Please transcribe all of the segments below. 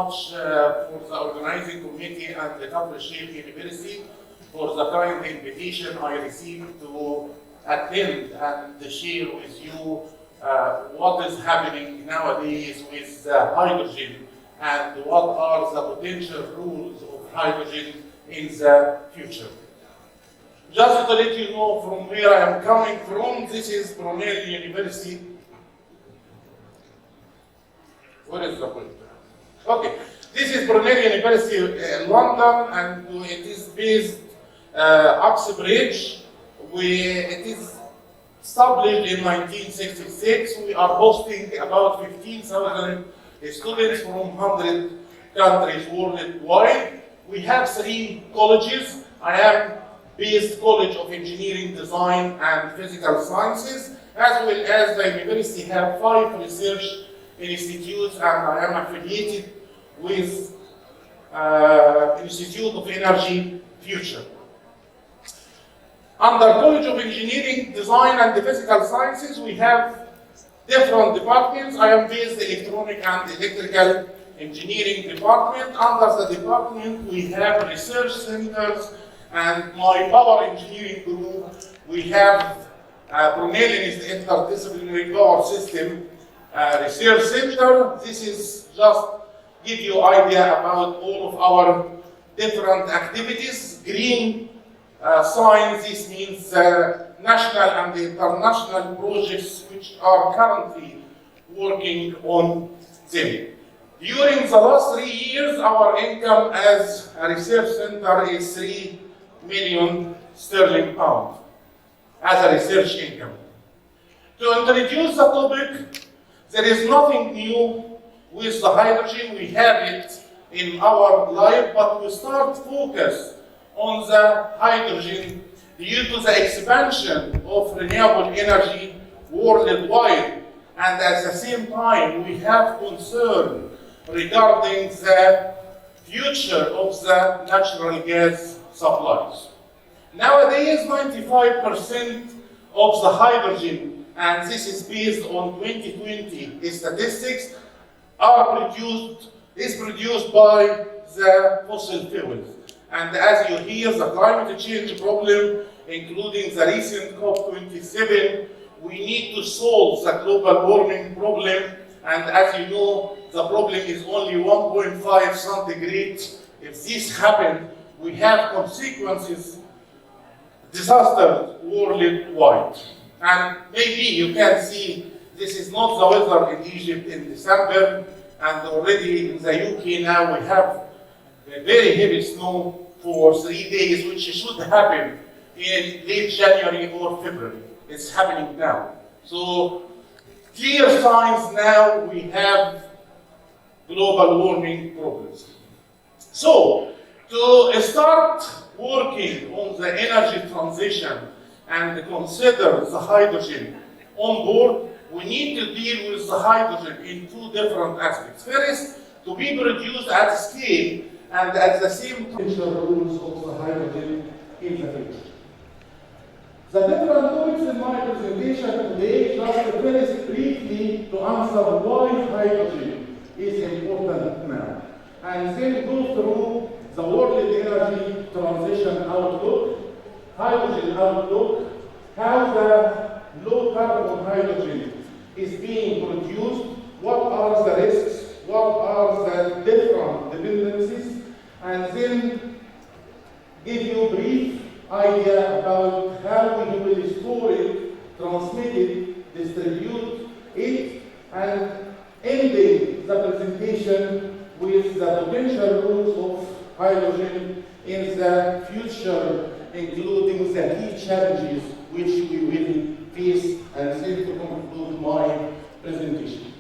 much for the organizing committee and the Kafr Sheikh University for the kind invitation I received to attend and share with you what is happening nowadays with hydrogen and what are the potential rules of hydrogen in the future. Just to let you know from where I am coming from, this is Brunel University. Where is the point? Okay, this is Brunel University in London, and it is based Uxbridge, where it is established in 1966. We are hosting about 15,000 students from 100 countries worldwide. We have 3 colleges. I am based College of Engineering, Design and Physical Sciences, as well as the university have 5 research institutes, and I am affiliated with Institute of Energy Future. Under College of Engineering, Design and Physical Sciences, we have different departments. I am based Electronic and Electrical Engineering Department. Under the department, we have research centers, and my power engineering group, we have Brunel is the Interdisciplinary Power System Research Center. This is just give you idea about all of our different activities. Green science, this means national and international projects which are currently working on them. During the last 3 years, our income as a research center is 3 million sterling pound as a research income. To introduce the topic, there is nothing new with the hydrogen. We have it in our life, but we start focus on the hydrogen due to the expansion of renewable energy worldwide, and at the same time we have concern regarding the future of the natural gas supplies. Nowadays, 95% of the hydrogen, and this is based on 2020 statistics, is produced by the fossil fuels. And as you hear, the climate change problem, including the recent COP27, we need to solve the global warming problem. And as you know, the problem is only 1.5 centigrade. If this happens, we have consequences, disasters worldwide. And maybe you can see this is not the weather in Egypt in December, and already in the UK now we have a very heavy snow for 3 days, which should happen in late January or February. It's happening now. So clear signs now we have global warming problems. So to start working on the energy transition and consider the hydrogen on board, we need to deal with the hydrogen in 2 different aspects. First, to be produced at scale and at the same time rules of the hydrogen in the future. The different topics in my presentation today, just very briefly to answer why hydrogen is important now, and then go through the world energy transition outlook, hydrogen outlook, how the low carbon hydrogen is being produced, what are the risks, what are the different dependencies, and then give you a brief idea about how we will store it, transmit it, distribute it, and ending the presentation with the potential rules of hydrogen in the future, including the key challenges which we will face, and then to conclude my presentation.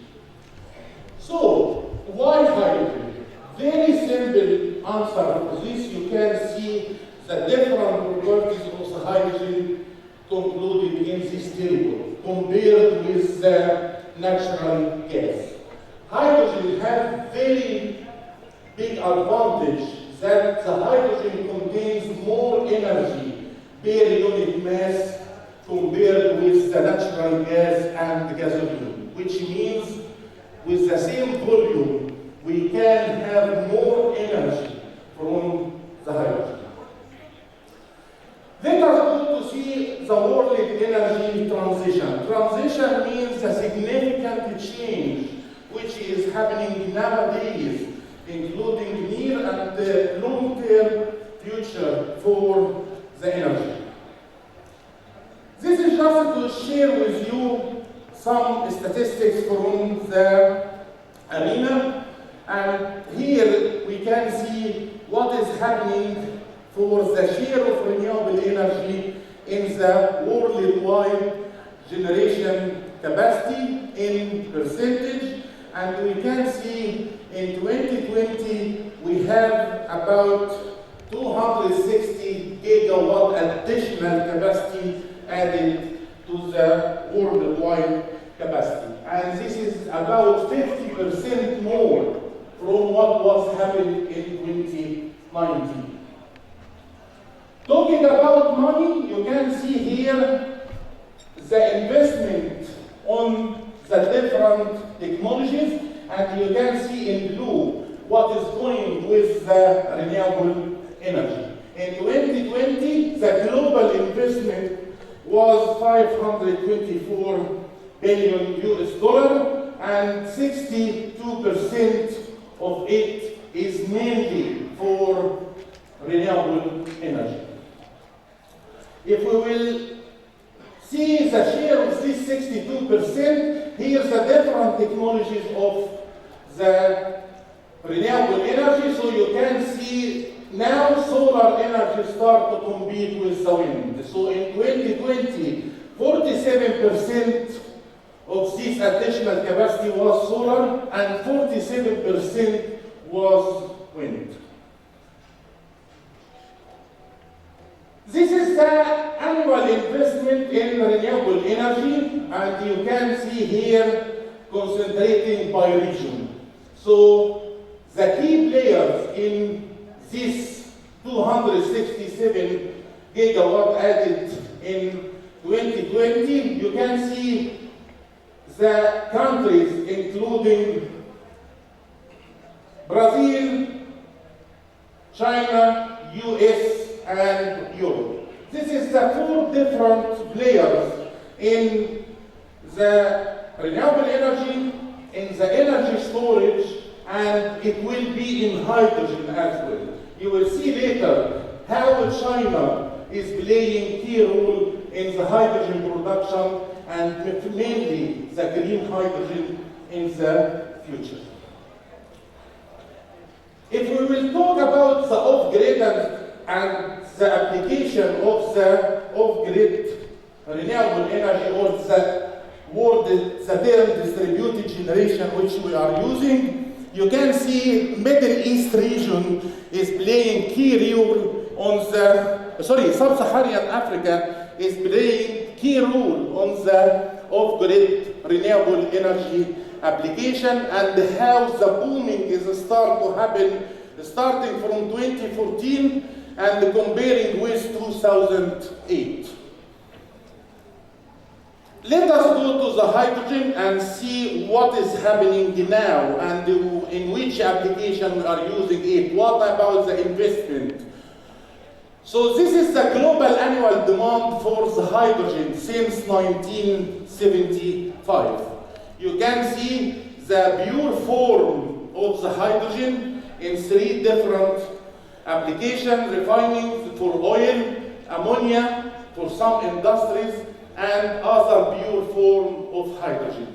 So, why hydrogen? Very simple answer for this. You can see the different properties of the hydrogen concluded in this table compared with the natural gas. Hydrogen has very big advantage that the hydrogen contains more energy per unit mass compared with the natural gas and gasoline, which means with the same volume we can have is happening nowadays, including near and long-term future for the energy. This is just to share with you some statistics from the arena, and here we can see what is happening for the share of renewable energy in the worldwide generation capacity in percentage, and we can see in 2020 we have about 260 gigawatt additional capacity added to the worldwide capacity. And this is about 50% more from what was happening in 2019. Talking about money, you can see here the investment on the different technologies, and you can see in blue what is going with the renewable energy. In 2020, the global investment was 524 billion US dollar, and 62% of it is mainly for renewable energy. If we will see the share of this 62%, here's the different technologies of the renewable energy. So you can see now solar energy start to compete with the wind. So in 2020, 47% of this additional capacity was solar and 47% was wind. This is the annual investment in renewable energy, and you can see here concentrating by region. So the key players in this 267 gigawatt added in 2020, you can see the countries including Brazil, China, US, and Europe. This is the 4 different players in the renewable energy, in the energy storage, and it will be in hydrogen as well. You will see later how China is playing key role in the hydrogen production and mainly the green hydrogen in the future. If we will talk about the off-grid and the application of the off-grid renewable energy, or the term distributed generation which we are using, you can see Middle East region is playing key role on the, Sub-Saharan Africa is playing key role on the off-grid renewable energy application, and how the booming is start to happen starting from 2014 and comparing with 2008. Let us go to the hydrogen and see what is happening now and in which application we are using it. What about the investment? So this is the global annual demand for the hydrogen since 1975. You can see the pure form of the hydrogen in 3 different applications: refining for oil, ammonia for some industries, and other pure form of hydrogen.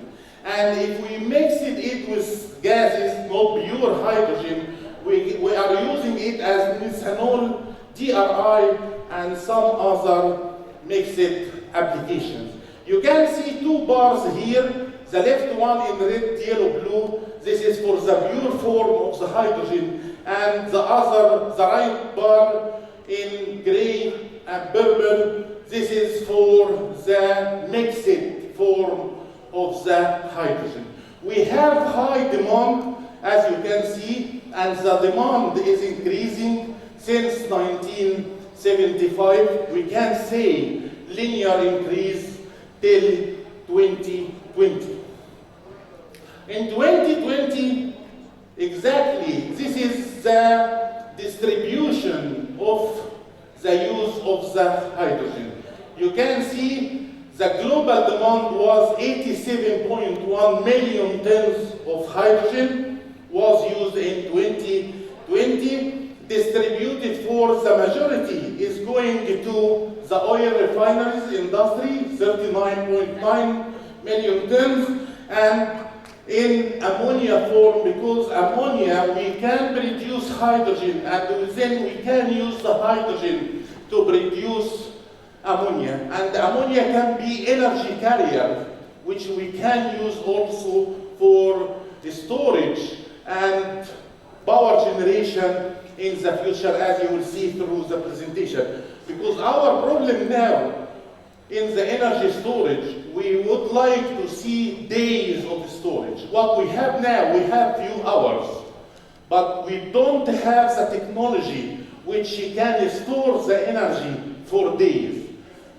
And if we mix it with gases, not pure hydrogen, we are using it as methanol, DRI, and some other mixed applications. You can see 2 bars here. The left one in red, yellow, blue, this is for the pure form of the hydrogen, and the right bar in gray and purple, this is for the mixed form of the hydrogen. We have high demand, as you can see, and the demand is increasing since 1975. We can say linear increase till 2020. In 2020, exactly, this is the distribution of the use of the hydrogen. You can see The global demand was 87.1 million tons of hydrogen was used in 2020. Distributed for the majority is going to the oil refineries industry, 39.9 million tons, and in ammonia form, because ammonia we can produce hydrogen and then we can use the hydrogen to produce ammonia. And ammonia can be energy carrier, which we can use also for storage and power generation in the future, as you will see through the presentation. Because our problem now in the energy storage, we would like to see days of storage. What we have now, we have few hours, but we don't have the technology which can store the energy for days.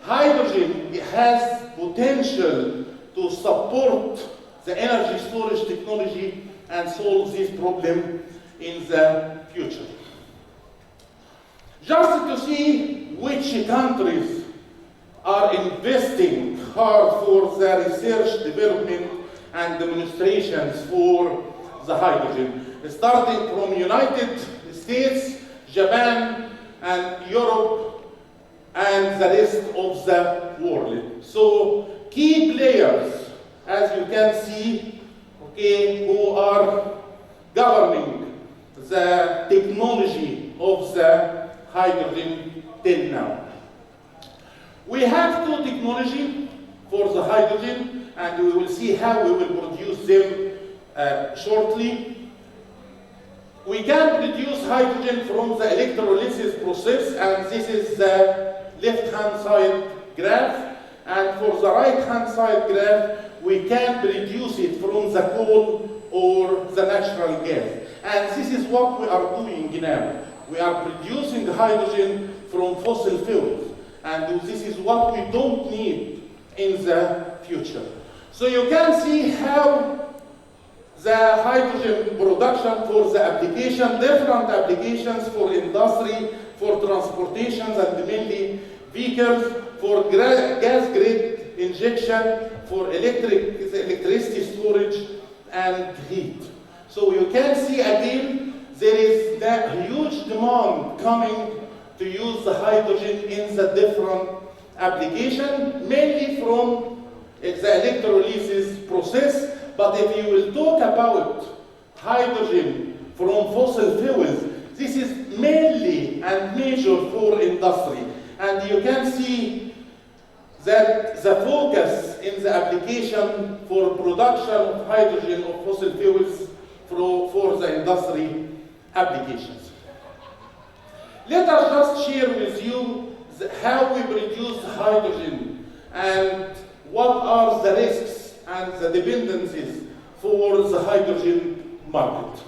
Hydrogen has potential to support the energy storage technology and solve this problem in the future. Just to see which countries are investing hard for the research, development, and demonstrations for the hydrogen, starting from United States, Japan, and Europe, and the rest of the world. So key players, as you can see, okay, who are governing the technology of the hydrogen till now. We have two technologies for the hydrogen, and we will see how we will produce them shortly. We can produce hydrogen from the electrolysis process, and this is the left-hand side graph. And for the right-hand side graph, we can produce it from the coal or the natural gas. And this is what we are doing now. We are producing hydrogen from fossil fuels. And this is what we don't need in the future. So you can see how the hydrogen production for the application, different applications for industry, for transportation, and mainly vehicles, for gas grid injection, for electricity storage and heat. So you can see again, there is that huge demand coming to use the hydrogen in the different application, mainly from the electrolysis process. But if you will talk about hydrogen from fossil fuels, this is mainly and major for industry. And you can see that the focus in the application for production of hydrogen of fossil fuels for the industry applications. Let us just share with you how we produce hydrogen and what are the risks and the dependencies for the hydrogen market.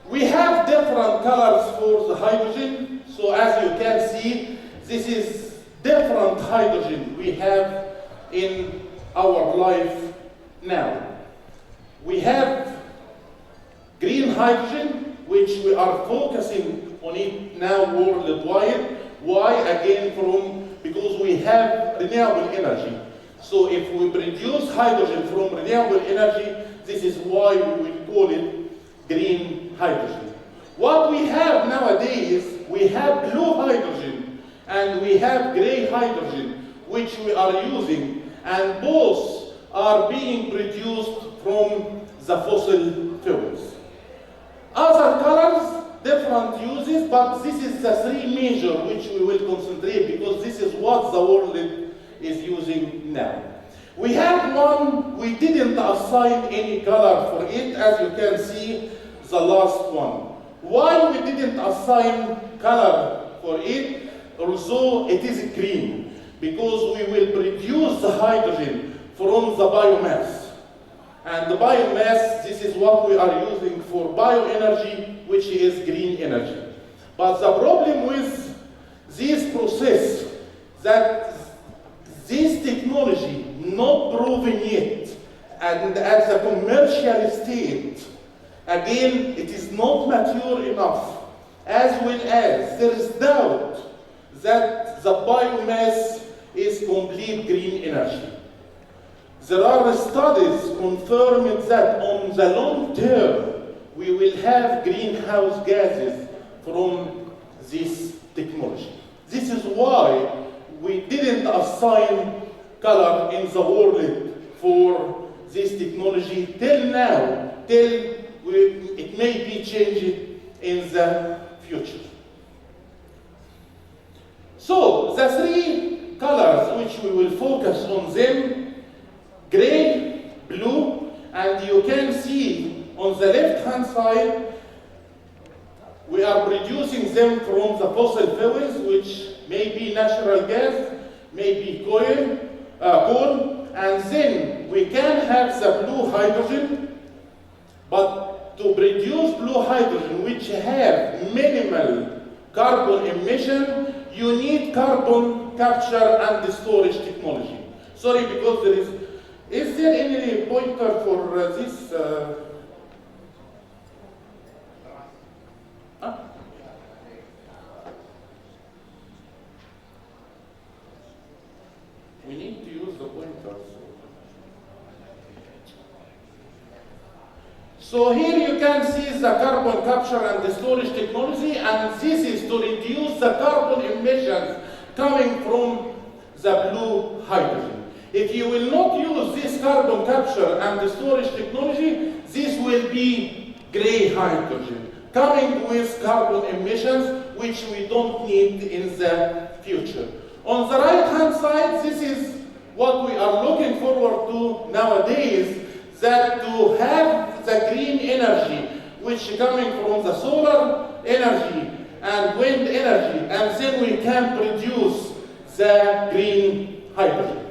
We have different colors for the hydrogen. So as you can see, this is different hydrogen we have in our life now. We have green hydrogen, which we are focusing on it now worldwide. Why? Again, because we have renewable energy. So if we produce hydrogen from renewable energy, this is why we will call it green hydrogen. What we have nowadays, we have blue hydrogen and we have gray hydrogen, which we are using, and both are being produced from the fossil fuels. Other colors, different uses, but this is the three major which we will concentrate because this is what the world is using now. We have one, we didn't assign any color for it, as you can see, the last one. Why we didn't assign color for it, although it is green? Because we will produce the hydrogen from the biomass. And the biomass, this is what we are using for bioenergy, which is green energy. But the problem with this process, that this technology not proven yet, and at the commercial state, again, it is not mature enough, as well as there is doubt that the biomass is complete green energy. There are studies confirming that on the long term, we will have greenhouse gases from this technology. This is why we didn't assign color in the world for this technology till now, till it may be changed in the future. So the three colors which we will focus on them, gray, blue, and you can see on the left-hand side, we are producing them from the fossil fuels, which may be natural gas, may be coal, and then we can have the blue hydrogen, but to produce blue hydrogen, which have minimal carbon emission, you need carbon capture and storage technology. Sorry, because is there any pointer for this? We need to use the pointers. So here you can see the carbon capture and the storage technology, and this is to reduce the carbon emissions coming from the blue hydrogen. If you will not use this carbon capture and the storage technology, this will be gray hydrogen, coming with carbon emissions, which we don't need in the future. On the right-hand side, this is what we are looking forward to nowadays, that to have the green energy, which coming from the solar energy and wind energy, and then we can produce the green hydrogen.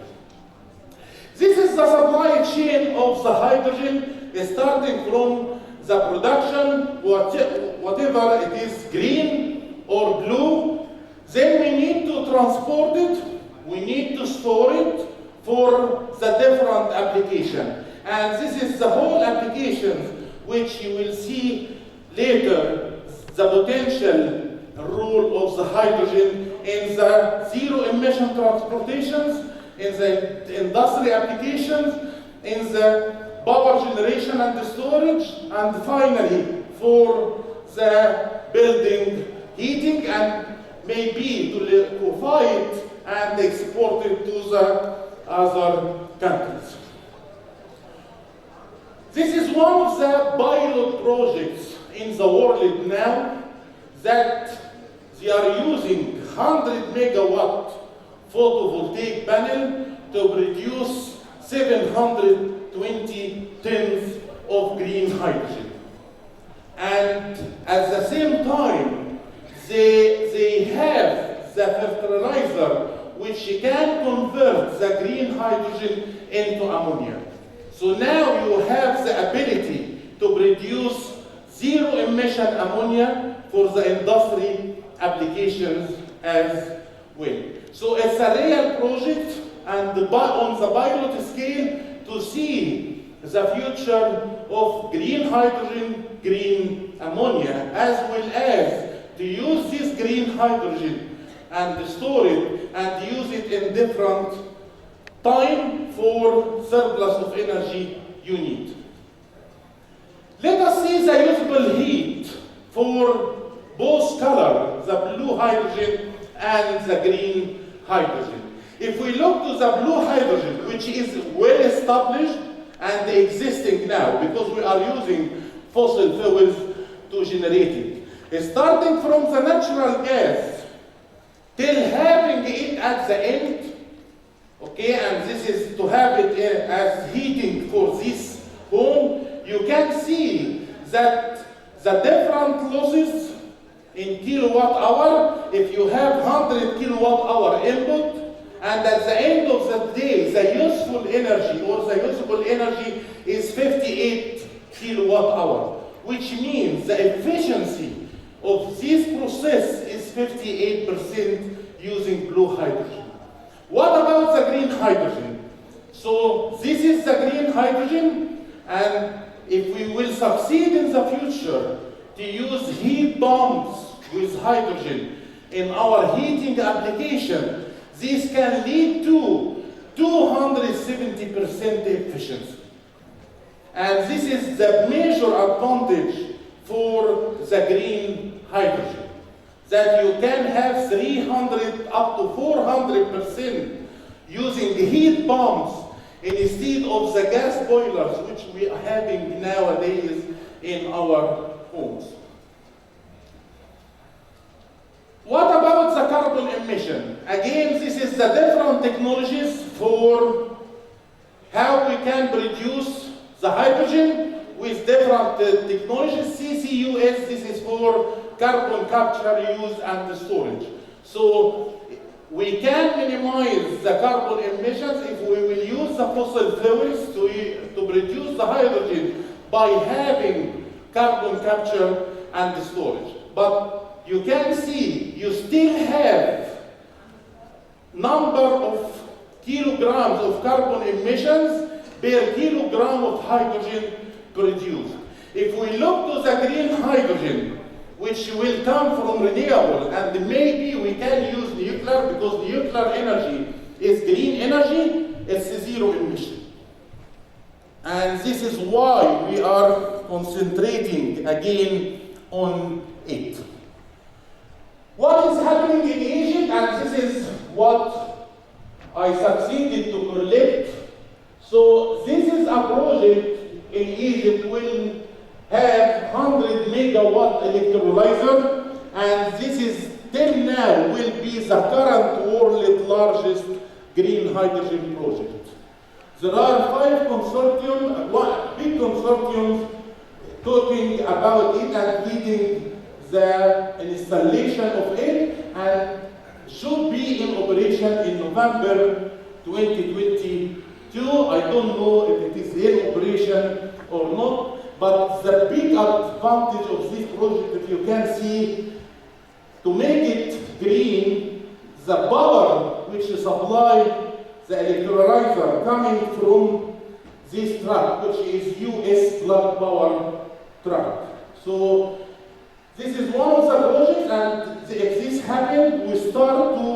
This is the supply chain of the hydrogen, starting from the production, whatever it is, green or blue. Then we need to transport it, we need to store it for the different application. And this is the whole applications which you will see later, the potential role of the hydrogen in the zero emission transportations, in the industry applications, in the power generation and the storage, and finally for the building heating, and maybe to liquefy it and export it to the other countries. This is one of the pilot projects in the world now, that they are using 100 megawatt photovoltaic panel to produce 720 tons of green hydrogen. And at the same time, they have the fertilizer which can convert the green hydrogen into ammonia. So now you have the ability to produce zero emission ammonia for the industry applications as well. So it's a real project, and on the pilot scale, to see the future of green hydrogen, green ammonia, as well as to use this green hydrogen and store it and use it in different time for surplus of energy you need. Let us see the usable heat for both colors, the blue hydrogen and the green hydrogen. If we look to the blue hydrogen, which is well established and existing now, because we are using fossil fuels to generate it, starting from the natural gas till having it at the end, okay, and this is to have it as heating for this home, you can see that the different losses in kilowatt hour, if you have 100 kilowatt hour input, and at the end of the day, the useful energy or the usable energy is 58 kilowatt hour, which means the efficiency of this process is 58% using blue hydrogen. What about the green hydrogen? So this is the green hydrogen, and if we will succeed in the future to use heat pumps with hydrogen in our heating application, this can lead to 270% efficiency. And this is the major advantage for the green hydrogen, that you can have 300 up to 400% using heat pumps instead of the gas boilers which we are having nowadays in our homes. What about the carbon emission? Again, this is the different technologies for how we can produce the hydrogen with different technologies. CCUS, this is for carbon capture, use, and storage. So we can minimize the carbon emissions if we will use the fossil fuels to produce the hydrogen by having carbon capture and storage. But you can see you still have number of kilograms of carbon emissions per kilogram of hydrogen produced. If we look to the green hydrogen, which will come from renewable, and maybe we can use nuclear because nuclear energy is green energy, it's zero emission. And this is why we are concentrating again on it. What is happening in Egypt, and this is what I succeeded to collect. So this is a project in Egypt will have 100 megawatt electrolyzer, and this is till now will be the current world's largest green hydrogen project. There are 5 big consortiums talking about it and leading the installation of it, and should be in operation in November 2022. I don't know if it is in operation or not, but the big advantage of this project, if you can see, to make it green, the power which supply the electrolyzer coming from this truck, which is US plug power truck. So this is one of the projects, and if this happens, we start to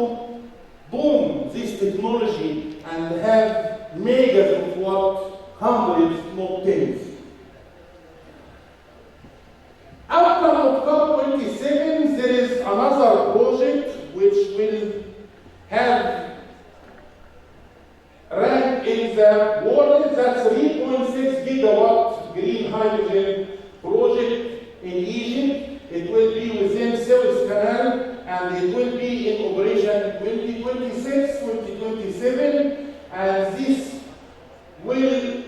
boom this technology and have megas of watt, hundreds, not tens. Outcome of COP27, there is another project which will have rank in the world, that's 3.6 gigawatt green hydrogen project in Egypt. It will be within Suez Canal, and it will be in operation 2026, 2027, and this will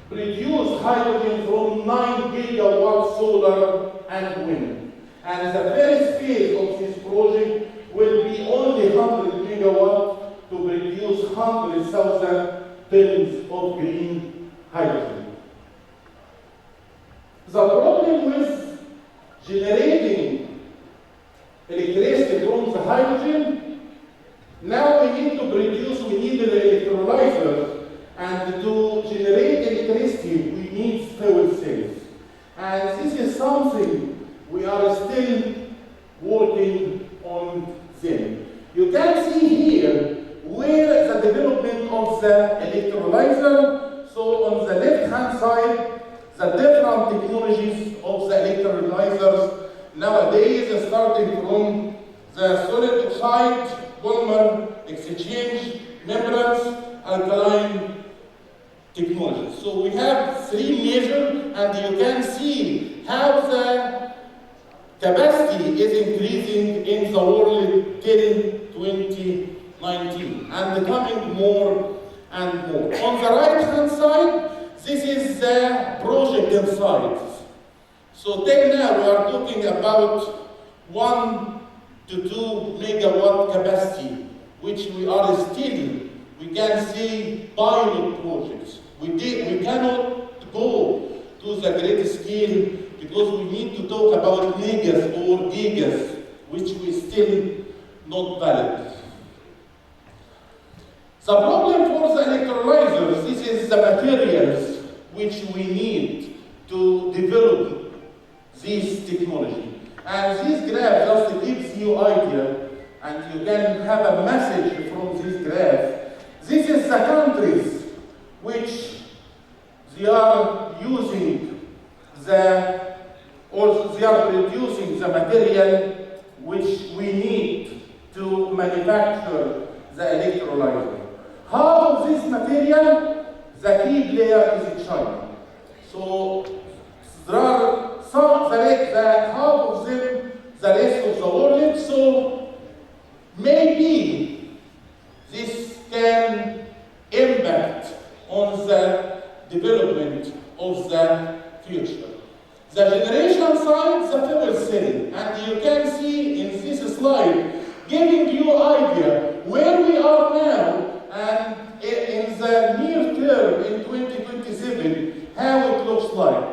produce hydrogen from 9 gigawatt solar and wind. And the first phase of this project will be only 100 megawatt to produce 100,000 tons of green hydrogen. The problem with generating electricity from the hydrogen, now we need to produce, we need an electrolyzer, and to generate electricity, we need fuel cells. And this is something we are still working on them. You can see here where the development of the electrolyzer. So on the left-hand side, the different technologies of the electrolyzers nowadays, starting from the solid oxide, polymer exchange, membranes, alkaline technologies. So we have 3 major, and you can see how the capacity is increasing in the world till 2019 and becoming more and more. On the right-hand side, this is the project inside. So till now we are talking about 1 to 2 megawatt capacity, which we are still, we can say, pilot projects. We cannot go to the great scale because we need to talk about megas or gigas, which we still not valid. The problem for the electrolyzers, this is the materials which we need to develop this technology. And this graph just gives you idea, and you can have a message from this graph. This is the countries which they are using or they are producing the material which we need to manufacture the electrolyzer. Half of this material, the key player is in China. So there are some, the half of them, the rest of the world. So maybe this can impact on the development of the future. The generation side, the fuel cell, and you can see in this slide, giving you idea where we are now and in the near term in 2027, how it looks like.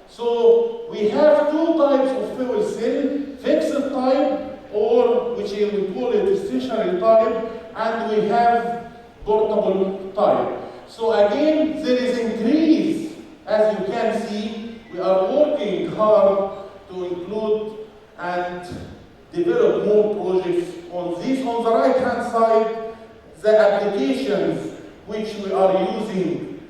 So we have two types of fuel cell, fixed type, or which we call it stationary type, and we have portable type. So again, there is increase, as you can see. We are working hard to include and develop more projects on this. On the right-hand side, the applications which we are using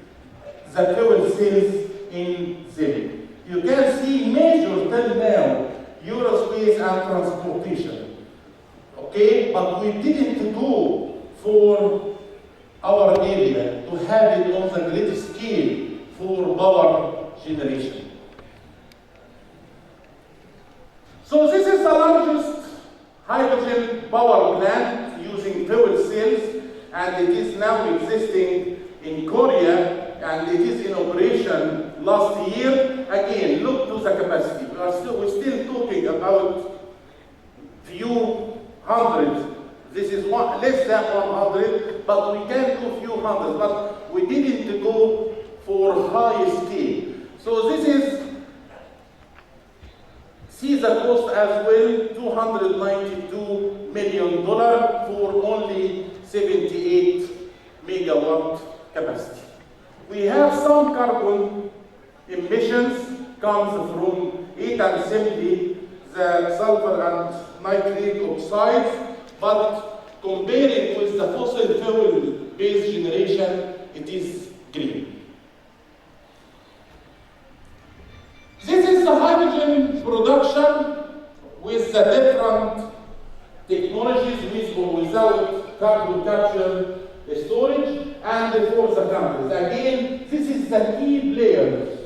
the fuel cells in them. You can see major till now, aerospace and transportation. Okay, but we didn't go for our area to have it on the great scale for power generation. So this is the largest hydrogen power plant using fuel cells, and it is now existing in Korea, and it is in operation last year. Again, look to the capacity. We're still talking about few hundreds. This is less than 100, but we can do few hundreds, but we didn't go for high scale. So this is, see the cost as well, $292 million for only 78 megawatt capacity. We have some carbon emissions comes from heat assembly, the sulfur and nitric oxides, but comparing with the fossil fuel-based generation, it is green. This is the hydrogen production with the different technologies with or without carbon capture storage and for the countries. Again, this is the key players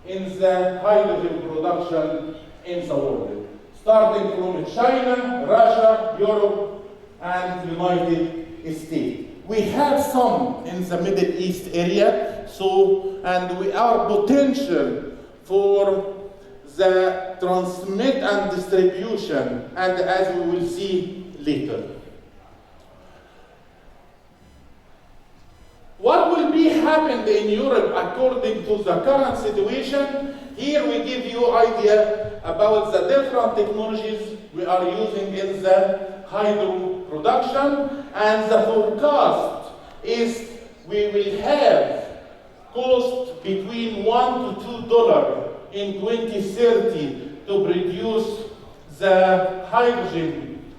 in the hydrogen production in the world, starting from China, Russia, Europe, and United States. We have some in the Middle East area, and we are potential for the transmit and distribution, and as we will see later. What will be happened in Europe according to the current situation? Here we give you idea about the different technologies we are using in the hydro production, and the forecast is we will have cost between $1 to $2 in 2030 to produce the hydrogen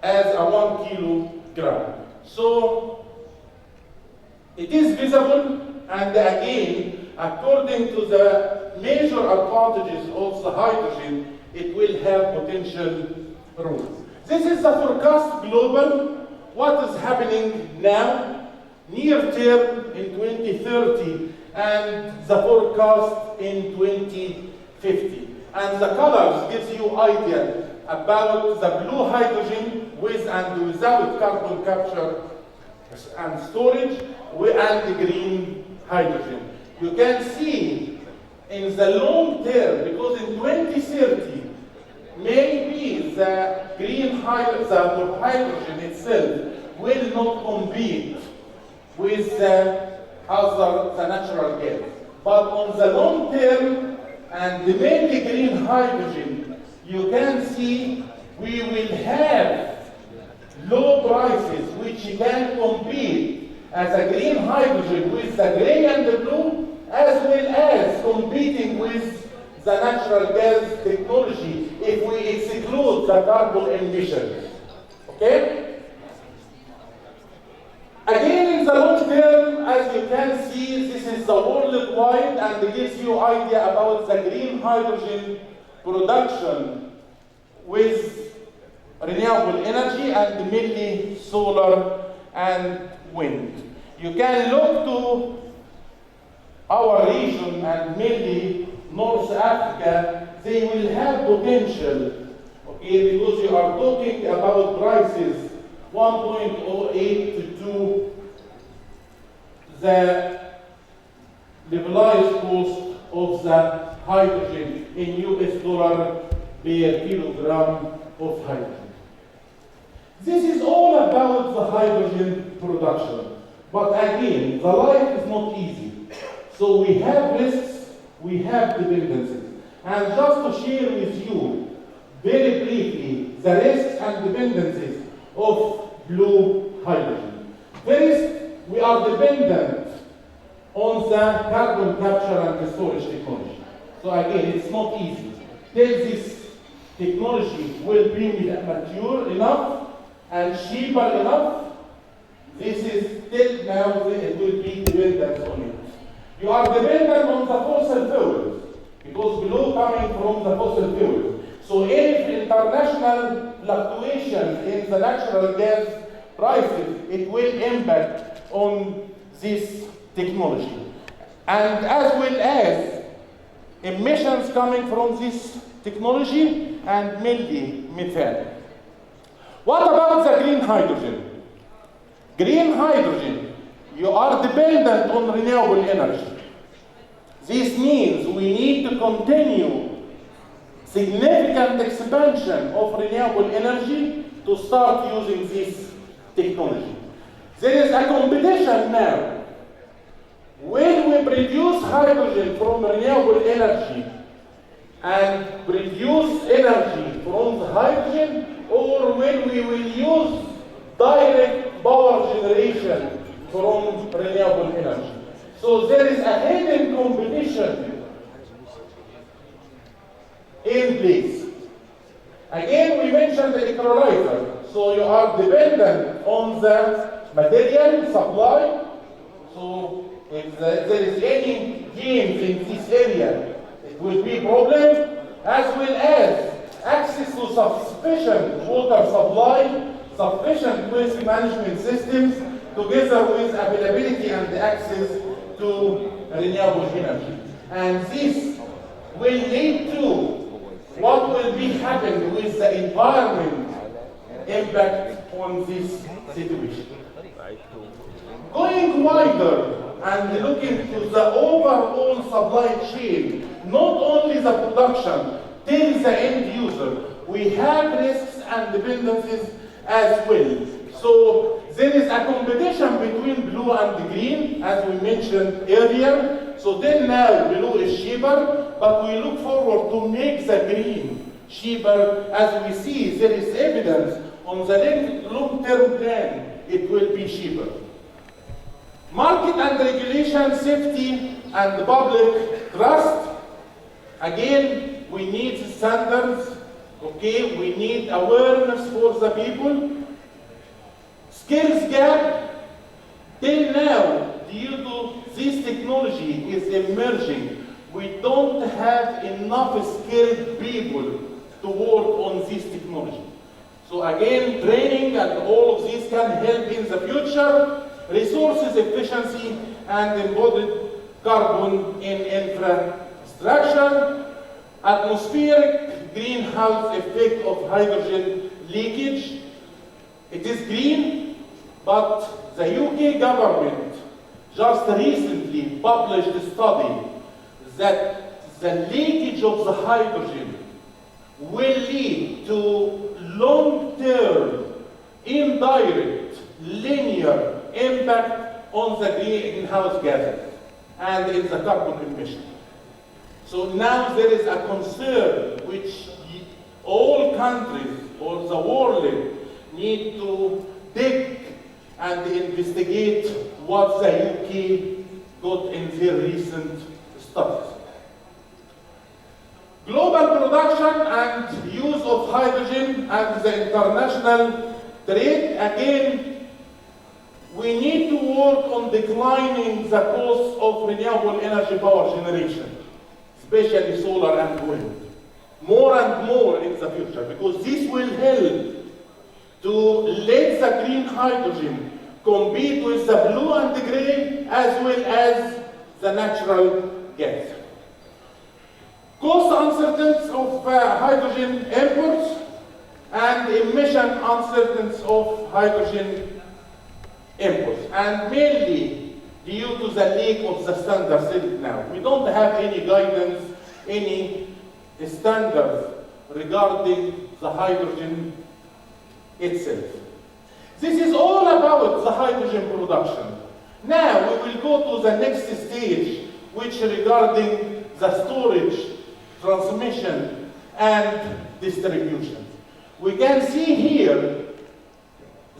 as a 1 kilogram. So it is visible, and again, according to the major advantages of the hydrogen, it will have potential roles. This is the forecast global, what is happening now, near term in 2030, and the forecast in 2050. And the colors gives you idea about the blue hydrogen with and without carbon capture and storage, and the green hydrogen. You can see in the long term, because in 2030, maybe the green hydrogen itself will not compete with the natural gas. But on the long term, and mainly green hydrogen, you can see we will have low prices which can compete as a green hydrogen with the gray and the blue, as well as competing with the natural gas technology if we exclude the carbon emissions. Okay? Again, in the long term, as you can see, this is the worldwide, and it gives you idea about the green hydrogen production with renewable energy and mainly solar and wind. You can look to our region and mainly North Africa. They will have potential, okay, because you are talking about prices 1.08 to 2, the levelized cost of the hydrogen in US dollar per kilogram of hydrogen. This is all about the hydrogen production. But again, the life is not easy. So we have risks, we have dependencies. And just to share with you, very briefly, the risks and dependencies of blue hydrogen. First, we are dependent on the carbon capture and storage technology. So again, it's not easy. Till this technology will be mature enough and cheaper enough, this is till now it will be dependent on it. You are dependent on the fossil fuels, because blue coming from the fossil fuels. So if international fluctuations in the natural gas prices, it will impact on this technology. And as well as emissions coming from this technology and mainly methane. What about the green hydrogen? Green hydrogen, you are dependent on renewable energy. This means we need to continue significant expansion of renewable energy to start using this technology. There is a competition now. When we produce hydrogen from renewable energy and produce energy from the hydrogen, or when we will use direct power generation from renewable energy. So there is a hidden competition in place. Again, we mentioned the electrolyzer. So you are dependent on the material supply. So if there is any gains in this area, it will be a problem, as well as access to sufficient water supply, sufficient waste management systems, together with availability and access to renewable energy. And this will lead to what will be happening with the environment impact on this situation. Going wider and looking to the overall supply chain, not only the production, till the end user, we have risks and dependencies as well. So there is a competition between blue and green, as we mentioned earlier. So till now, blue is cheaper, but we look forward to make the green cheaper. As we see, there is evidence on the long-term plan, it will be cheaper. Market and regulation, safety, and public trust. Again, we need standards, okay? We need awareness for the people. Skills gap, till now, due to this technology is emerging, we don't have enough skilled people to work on this technology. So again, training and all of this can help in the future. Resources efficiency and embodied carbon in infrastructure. Atmospheric greenhouse effect of hydrogen leakage. It is green, but the UK government just recently published a study that the leakage of the hydrogen will lead to long-term, indirect, linear impact on the greenhouse gases and in the carbon emission. So now there is a concern which all countries or the world need to dig and investigate what the UK got in their recent studies. Global production and use of hydrogen and the international Trade, again, we need to work on declining the cost of renewable energy power generation, especially solar and wind, more and more in the future, because this will help to let the green hydrogen compete with the blue and the gray, as well as the natural gas. Cost uncertainty of hydrogen imports and emission uncertainty of hydrogen imports, and mainly due to the lack of the standards till now. We don't have any guidance, any standards regarding the hydrogen itself. This is all about the hydrogen production. Now we will go to the next stage, which regarding the storage, transmission, and distribution. We can see here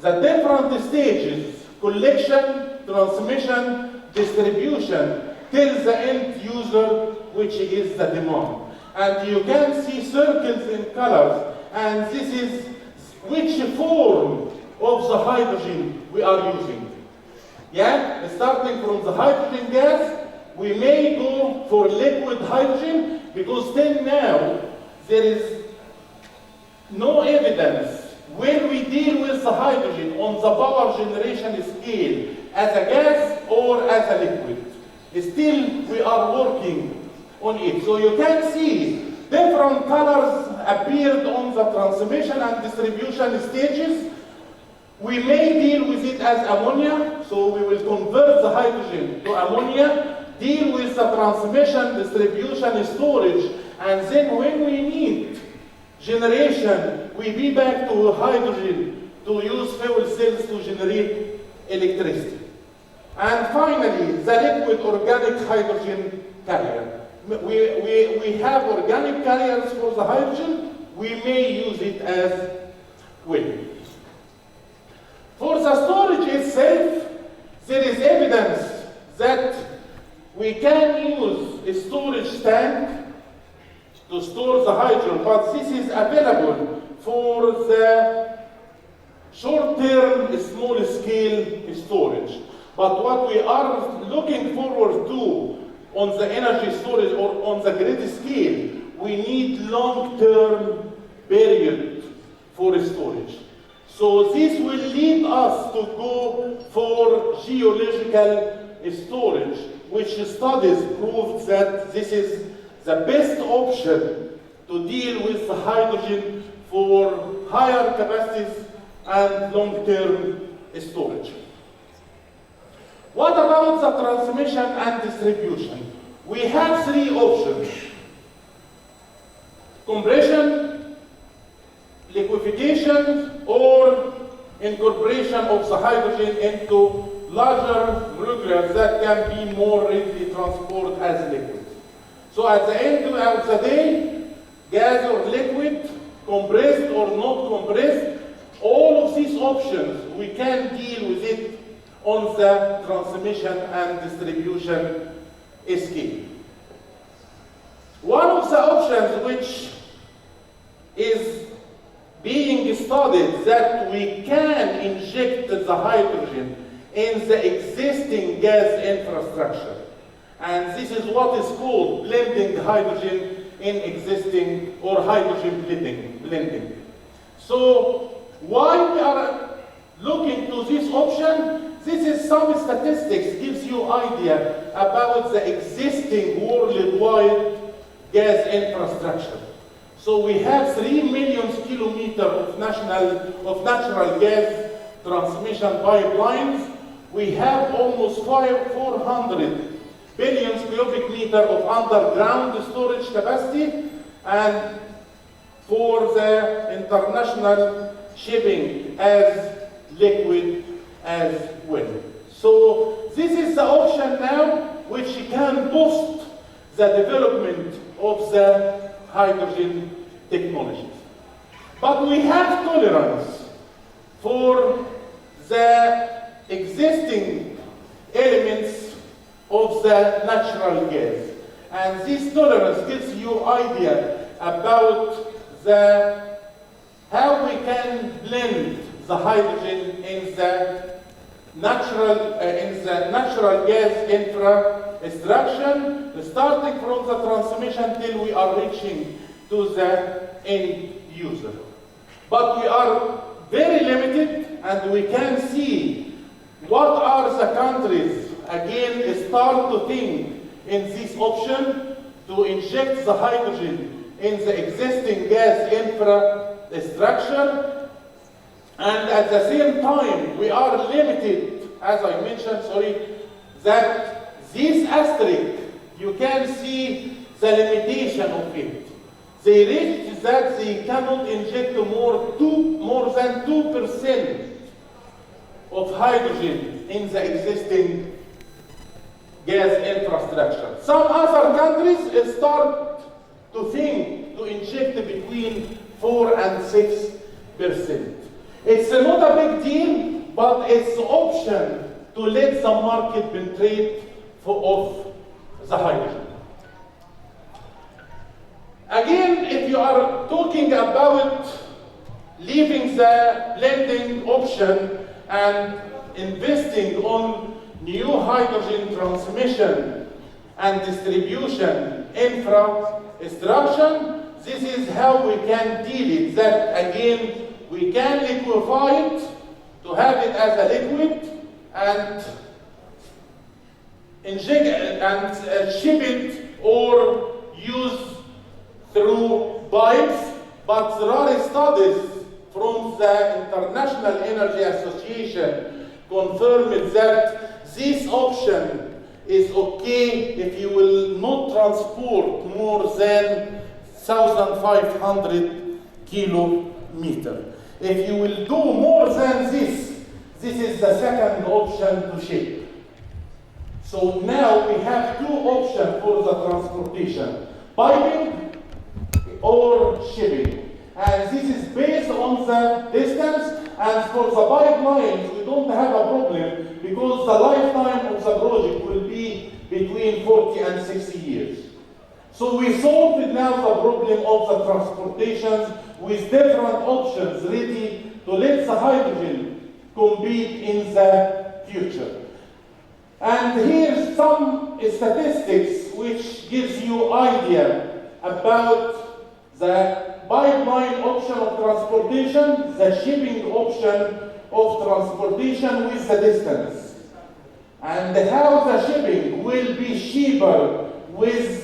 the different stages: collection, transmission, distribution, till the end user, which is the demand. And you can see circles in colors, and this is which form of the hydrogen we are using. Yeah, starting from the hydrogen gas, we may go for liquid hydrogen, because till now there is no evidence when we deal with the hydrogen on the power generation scale as a gas or as a liquid. Still, we are working on it. So you can see different colors appeared on the transmission and distribution stages. We may deal with it as ammonia, so we will convert the hydrogen to ammonia, deal with the transmission, distribution, storage, and then when we need generation, we be back to hydrogen to use fuel cells to generate electricity. And finally, the liquid organic hydrogen carrier. We have organic carriers for the hydrogen. We may use it as well. For the storage itself, there is evidence that we can use a storage tank to store the hydrogen, but this is available for the short-term, small-scale storage. But what we are looking forward to on the energy storage or on the grid scale, we need long-term period for storage. So this will lead us to go for geological storage, which studies prove that this is the best option to deal with the hydrogen for higher capacities and long-term storage. What about the transmission and distribution? We have three options: compression, liquefaction, or incorporation of the hydrogen into larger molecules that can be more readily transported as liquid. So at the end of the day, gas or liquid, compressed or not compressed, all of these options, we can deal with it on the transmission and distribution scale. One of the options which is being studied, that we can inject the hydrogen in the existing gas infrastructure. And this is what is called blending hydrogen in existing, or hydrogen blending. So why we are looking to this option? This is some statistics, gives you idea about the existing worldwide gas infrastructure. So we have 3 million kilometers of natural gas transmission pipelines. We have almost 400 billion cubic meter of underground storage capacity, and for the international shipping as liquid as well. So this is the option now which can boost the development of the hydrogen technologies. But we have tolerance for the existing elements of the natural gas. And this tolerance gives you idea about how we can blend the hydrogen in the natural gas infrastructure, starting from the transmission till we are reaching to the end user. But we are very limited, and we can see what are the countries, again, start to think in this option to inject the hydrogen in the existing gas infrastructure. And at the same time, we are limited, as I mentioned, that this asterisk, you can see the limitation of it. They reached that they cannot inject more than 2% of hydrogen in the existing gas infrastructure. Some other countries start to think to inject between 4 and 6%. It's not a big deal, but it's an option to let the market penetrate of the hydrogen. Again, if you are talking about leaving the blending option and investing on new hydrogen transmission and distribution infrastructure, this is how we can deal it. That again, we can liquefy it to have it as a liquid and inject and ship it or use through pipes. But there are studies from the International Energy Association confirmed that this option is okay if you will not transport more than 1,500 kilometers. If you will do more than this is the second option to ship. So now we have two options for the transportation: piping or shipping. And this is based on the distance, and for the pipelines we don't have a problem because the lifetime of the project will be between 40 and 60 years. So we solved now the problem of the transportation with different options ready to let the hydrogen compete in the future. And here's some statistics which gives you idea about the pipeline option of transportation, the shipping option of transportation with the distance, and how the shipping will be cheaper with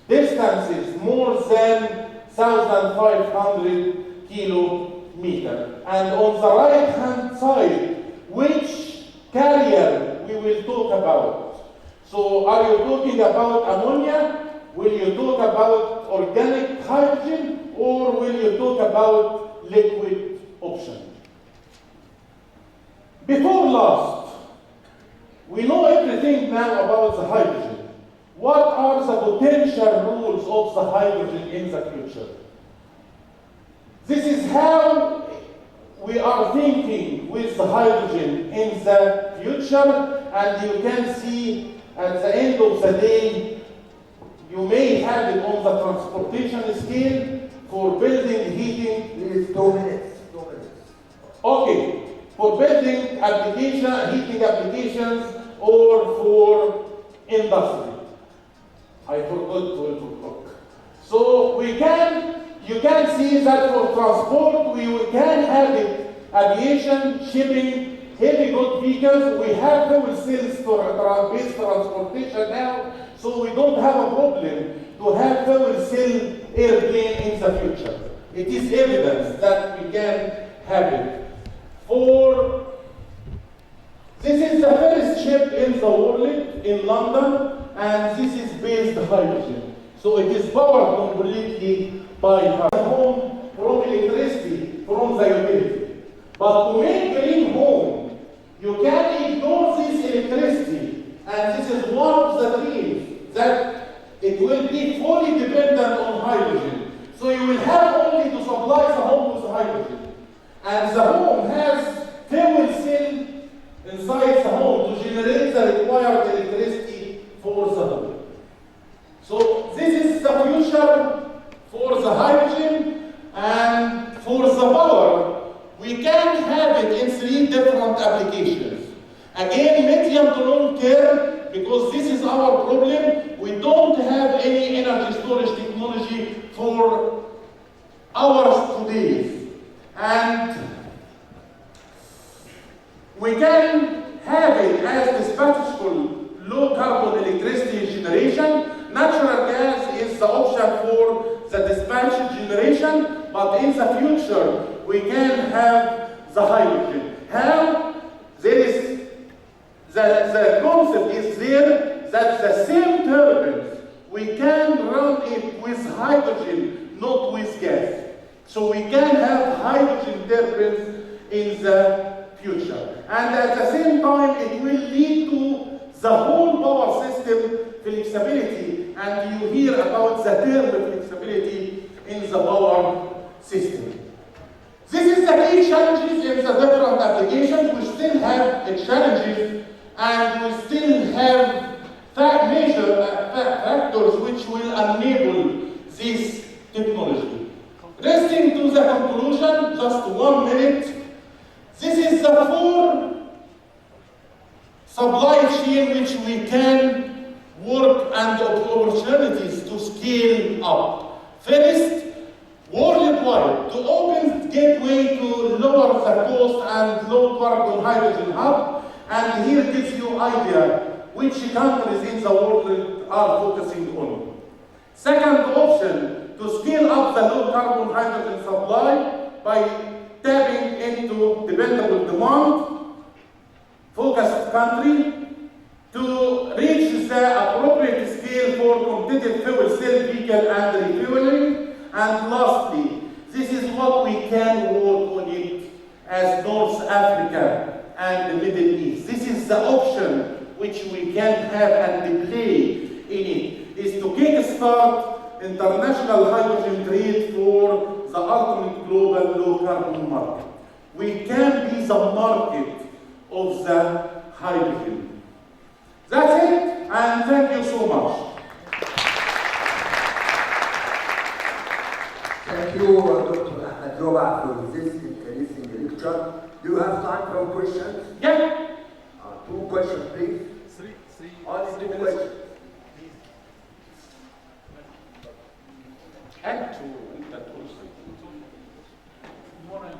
distances more than 1,500 kilometers. And on the right hand side, which carrier we will talk about. So are you talking about ammonia? Will you talk about organic hydrogen, or will you talk about liquid option? Before last, we know everything now about the hydrogen. What are the potential rules of the hydrogen in the future? This is how we are thinking with the hydrogen in the future, and you can see at the end of the day, you may have it on the transportation scale for building, heating. Please, 2 minutes. Okay, for building application, heating applications, or for industry. I forgot 12 o'clock. So you can see that for transport, we can have it, aviation, shipping, heavy goods vehicles. We have fuel cells for base transportation now, so we don't have a problem to have fuel cell airplane in the future. It is evidence that we can have it. This is the first ship in the world in London, and this is based hydrogen. So it is powered completely by home from electricity from the utility. But to make green home, you can ignore this electricity, and this is one of the dreams that it will be fully dependent on hydrogen. So you will have only to supply the home with hydrogen. And the home has fuel cell inside the home to generate the required electricity for the home. So this is the future for the hydrogen. different applications. Again, medium to long term, because this is our problem, we don't have any energy storage technology for hours today. And we can have it as dispatchable low carbon electricity generation. Natural gas is the option for the dispatch generation, but in the future we can have the hydrogen. How? There is the concept is there that the same turbines, we can run it with hydrogen, not with gas. So we can have hydrogen turbines in the future. And at the same time, it will lead to the whole power system flexibility. And you hear about the term flexibility in the power system. This is the key challenges in the different applications. We still have challenges, and we still have major factors which will enable this technology. Resting to the conclusion, just 1 minute. This is the 4 supply chain which we can work and opportunities to scale up. First, worldwide, to open gateway to lower the cost and low carbon hydrogen hub. And here gives you idea which countries in the world are focusing on. Second option, to scale up the low carbon hydrogen supply by tapping into dependable demand, focused country, to reach the appropriate scale for competitive fuel cell vehicle and refueling. And lastly, this is what we can work on it as North Africa and the Middle East. This is the option which we can have and play in it, is to kickstart international hydrogen trade for the ultimate global low carbon market. We can be the market of the hydrogen. That's it, and thank you so much. Thank you, Dr. Ahmed Zobaa, for this interesting lecture. Do you have time for questions? Yeah. 2 questions, please. Three. Only 2 questions. And to Morning.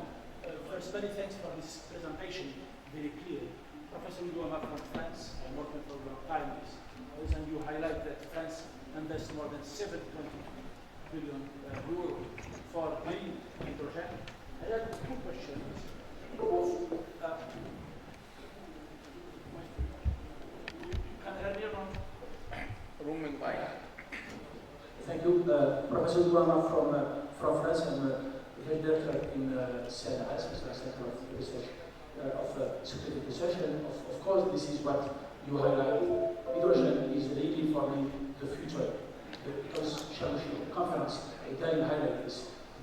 First, many thanks for this presentation, very clear. Professor Zobaa from France, I'm working for a long time with this, and you highlight that France invests more than 720 billion euro for green hydrogen. I have 2 questions. Can I hear me? roaming by. Thank you. Professor Zobaa from France. I'm head director in CNRS, Center of Research, of Scientific Research. And of course, this is what you highlight. Hydrogen is really for me the future. Because Sharm conference again highlight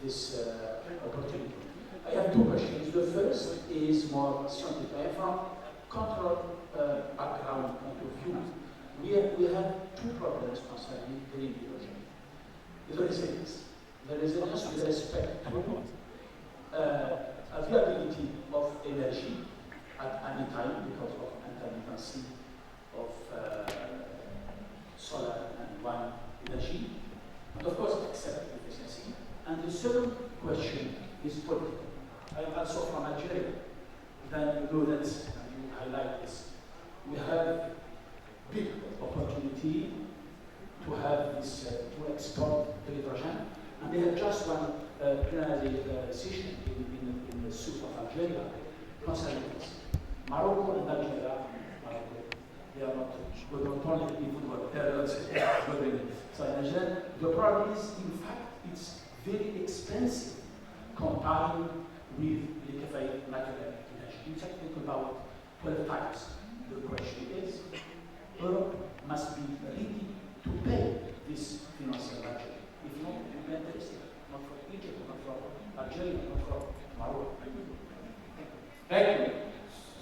this opportunity. I have 2 questions. The first is more scientific. I am from control background point of view. We have 2 problems concerning green hydrogen. The resilience. The resilience with respect to availability of energy at any time because of intermittency of solar and wind energy, and of course accept efficiency. And the second question is political. I am also from Algeria. Then you know that, and you highlight this. We have big opportunity to have this, to export the hydrogen. And they have just one plenary session in the south of Algeria concerning this. Morocco and Algeria, they are not good on only in football, they are not good. So in Algeria, the problem is, in fact, it's very expensive compared with liquefied natural energy. You can think about 12 times. The question is, Europe must be ready to pay this financial budget. If not, we can taste it. Not for Egypt, not for Algeria, not for Morocco. Thank you.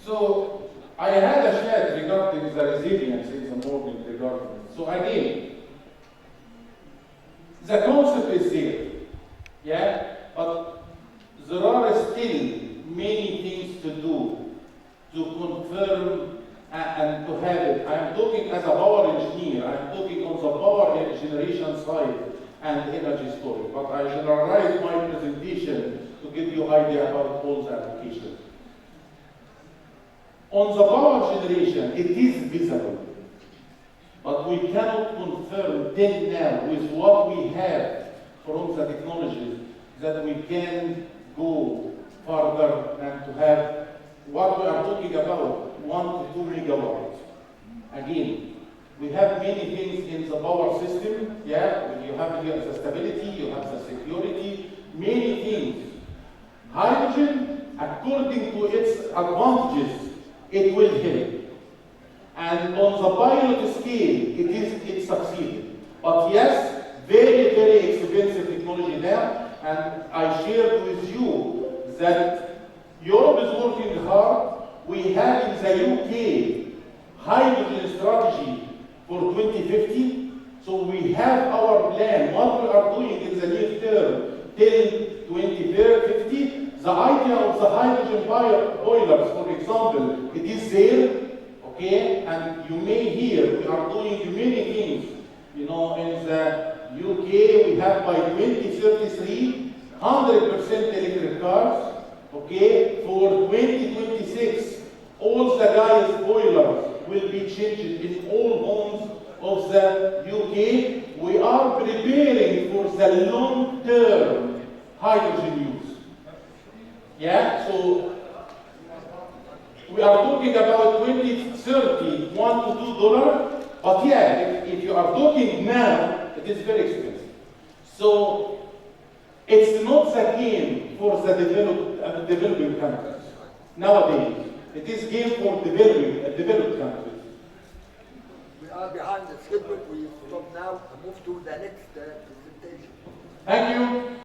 So I had a chat regarding the resilience in the morning regarding. So again, the concept is there, yeah, but there are still many things to do to confirm and to have it. I'm talking as a power engineer, I'm talking on the power generation side and energy storage, but I generalize my presentation to give you idea about all the applications. On the power generation, it is visible, but we cannot confirm till now with what we have from the technologies that we can go further and to have what we are talking about, 1 to 2 megawatts. Again, we have many things in the power system. Yeah, you have here the stability, you have the security, many things. Hydrogen, according to its advantages, it will help. And on the pilot scale, it succeeded. But yes, very, very expensive technology now. And I shared with you that Europe is working hard. We have in the UK hydrogen strategy for 2050. So we have our plan, what we are doing in the near term till 2050. The idea of the hydrogen boilers, for example, it is there, okay? And you may hear we are doing many things. You know, in the UK, we have by 2033, 100% electric cars. Okay, for 2026, all the gas boilers will be changed in all homes of the UK. We are preparing for the long-term hydrogen use. Yeah, so we are talking about 2030, $1 to $2. But yeah, if you are talking now, it is very expensive. So it's not the game for the developing countries nowadays. It is game for developed countries. We are behind the schedule. We stop now and move to the next presentation. Thank you.